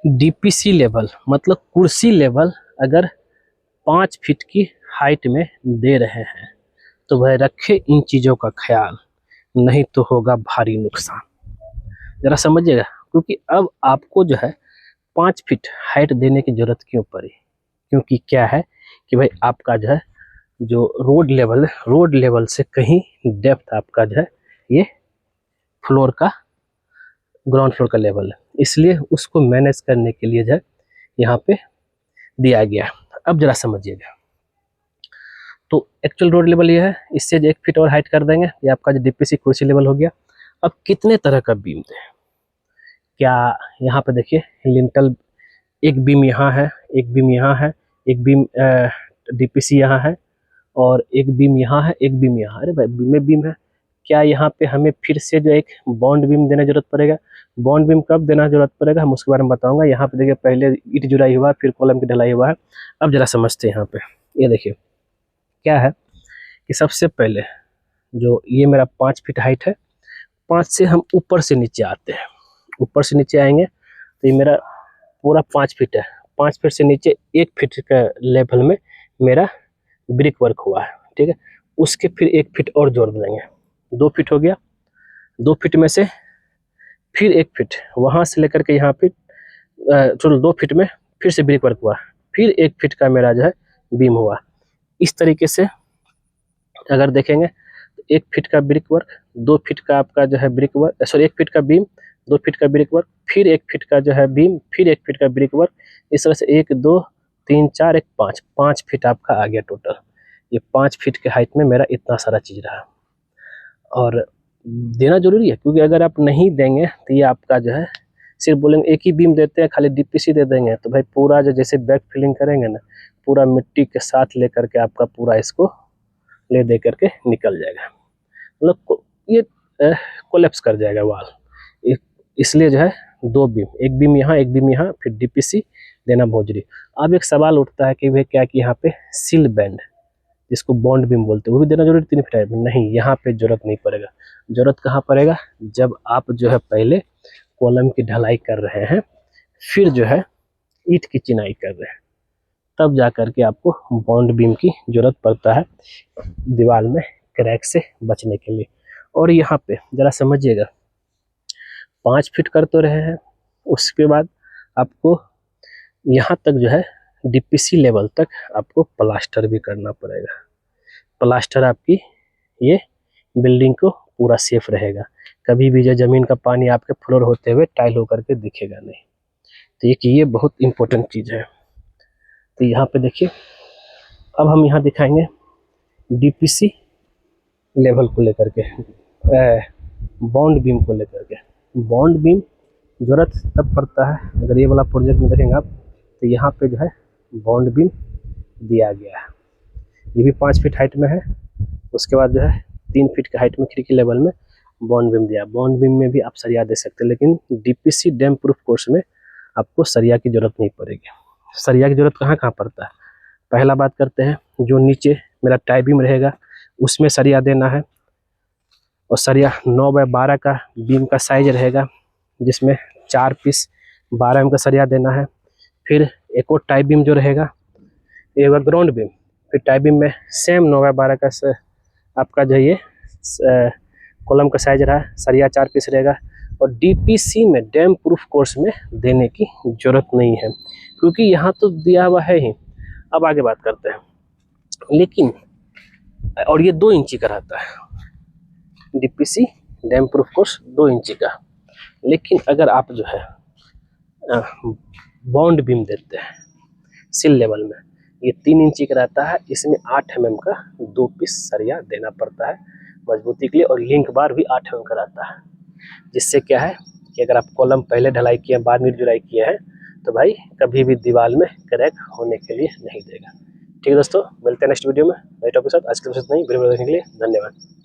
DPC level मतलब कुर्सी level अगर 5 फीट की हाइट में दे रहे हैं तो वह रखे इन चीज़ों का ख्याल, नहीं तो होगा भारी नुकसान। ज़रा समझिएगा, क्योंकि अब आपको जो है 5 फीट हाइट देने की ज़रूरत क्यों पड़ी? क्योंकि क्या है कि भाई आपका जो है जो रोड लेवल से कहीं डेप्थ आपका जो है ये फ्लोर का ग्राउंड फ्लोर का लेवल है, इसलिए उसको मैनेज करने के लिए जो है यहाँ पे दिया गया। अब जरा समझिएगा, तो एक्चुअल रोड लेवल ये है, इससे 1 फीट और हाइट कर देंगे, ये आपका जो डीपीसी कुर्सी लेवल हो गया। अब कितने तरह का बीम दें? क्या यहाँ पे देखिए लिंटल, एक बीम यहाँ है, एक बीम यहाँ है, एक बीम डीपीसी यहाँ है और एक बीम यहाँ है, एक बीम यहाँ। अरे भाई बीम में बीम है, क्या यहाँ पे हमें फिर से जो एक बॉन्ड बीम देने जरूरत पड़ेगा? बॉन्ड बीम कब देना जरूरत पड़ेगा हम उसके बारे में बताऊंगा। यहाँ पे देखिए पहले ईंट जुड़ाई हुआ, फिर कॉलम की ढलाई हुआ है। अब जरा समझते हैं यहाँ पे, ये देखिए क्या है कि सबसे पहले जो ये मेरा 5 फीट हाइट है, 5 से हम ऊपर से नीचे आते हैं, ऊपर से नीचे आएंगे तो ये मेरा पूरा 5 फीट है। 5 फीट से नीचे 1 फीट का लेवल में मेरा ब्रिक वर्क हुआ है, ठीक है। उसके फिर 1 फीट और जोड़ देंगे, 2 फीट हो गया। 2 फीट में से फिर 1 फीट वहाँ से लेकर के यहाँ पे चलो 2 फीट में फिर से ब्रिक वर्क हुआ, फिर 1 फीट का मेरा जो है बीम हुआ। इस तरीके से अगर देखेंगे तो 1 फीट का ब्रिक वर्क, 2 फीट का आपका जो है ब्रिक वर्क, सॉरी 1 फीट का बीम, 2 फीट का ब्रिक वर्क, फिर 1 फीट का जो है बीम, फिर 1 फीट का ब्रिक वर्क। इस तरह से 1 2 3 4 1 5 फीट आपका आ गया टोटल। ये 5 फीट के हाइट में मेरा इतना सारा चीज़ रहा। और देना जरूरी है, क्योंकि अगर आप नहीं देंगे तो ये आपका जो है सिर्फ बोलेंगे एक ही बीम देते हैं, खाली डीपीसी दे देंगे, तो भाई पूरा जो जैसे बैक फिलिंग करेंगे ना, पूरा मिट्टी के साथ लेकर के आपका पूरा इसको ले दे करके निकल जाएगा, मतलब ये कोलैप्स कर जाएगा वाल। इसलिए जो है 2 बीम, एक बीम यहाँ एक बीम यहाँ, फिर डीपीसी देना बहुत जरूरी। अब एक सवाल उठता है कि भाई क्या कि यहाँ पे सील बैंड, जिसको बॉन्ड बीम बोलते हैं, वो भी देना जरूरी 3 फीट हाइट में? नहीं, यहाँ पे जरूरत नहीं पड़ेगा। जरूरत कहाँ पड़ेगा? जब आप जो है पहले कॉलम की ढलाई कर रहे हैं, फिर जो है ईंट की चिनाई कर रहे हैं, तब जा करके आपको बॉन्ड बीम की जरूरत पड़ता है दीवार में क्रैक से बचने के लिए। और यहाँ पे जरा समझिएगा, 5 फीट कर तो रहे हैं, उसके बाद आपको यहाँ तक जो है डीपीसी लेवल तक आपको प्लास्टर भी करना पड़ेगा। प्लास्टर आपकी ये बिल्डिंग को पूरा सेफ रहेगा, कभी भी जो ज़मीन का पानी आपके फ्लोर होते हुए टाइल होकर के दिखेगा नहीं। तो ये बहुत इम्पोर्टेंट चीज़ है। तो यहाँ पे देखिए, अब हम यहाँ दिखाएंगे डीपीसी लेवल को लेकर के, बॉन्ड बीम को लेकर के। बॉन्ड बीम जरूरत तब पड़ता है, अगर ये वाला प्रोजेक्ट में देखेंगे आप तो यहाँ पे जो है बॉन्ड बीम दिया गया है, ये भी 5 फीट हाइट में है। उसके बाद जो है 3 फीट के हाइट में खिड़की लेवल में बॉन्ड बीम दिया। बॉन्ड बीम में भी आप सरिया दे सकते हैं, लेकिन डीपीसी डैम प्रूफ कोर्स में आपको सरिया की जरूरत नहीं पड़ेगी। सरिया की जरूरत कहाँ कहाँ पड़ता है? पहला बात करते हैं, जो नीचे मेरा टाई बीम रहेगा उसमें सरिया देना है, और सरिया 9 बाय 12 का बीम का साइज रहेगा, जिसमें 4 पीस 12 एम का सरिया देना है। फिर एक और टाई बीम जो रहेगा, ये होगा ग्राउंड बीम। फिर टाई बीम में सेम 9 बाय 12 का आपका जो ये कॉलम का साइज रहा, सरिया 4 पीस रहेगा। और डीपीसी में डैम प्रूफ कोर्स में देने की जरूरत नहीं है, क्योंकि यहाँ तो दिया हुआ है ही। अब आगे बात करते हैं, लेकिन और ये 2 इंची का रहता है डीपीसी डैम प्रूफ कोर्स, 2 इंची का। लेकिन अगर आप जो है बॉन्ड बीम देते हैं सिल लेवल में, ये 3 इंची का रहता है, इसमें 8 mm का 2 पीस सरिया देना पड़ता है मजबूती के लिए, और लिंक बार भी 8 mm का रहता है। जिससे क्या है कि अगर आप कॉलम पहले ढलाई किए बाद में जुड़ाई किए हैं तो भाई कभी भी दीवार में क्रैक होने के लिए नहीं देगा। ठीक है दोस्तों, मिलते हैं नेक्स्ट वीडियो में नए टॉपिक के साथ। आज के लिए इतना ही, वीडियो देखने के लिए धन्यवाद।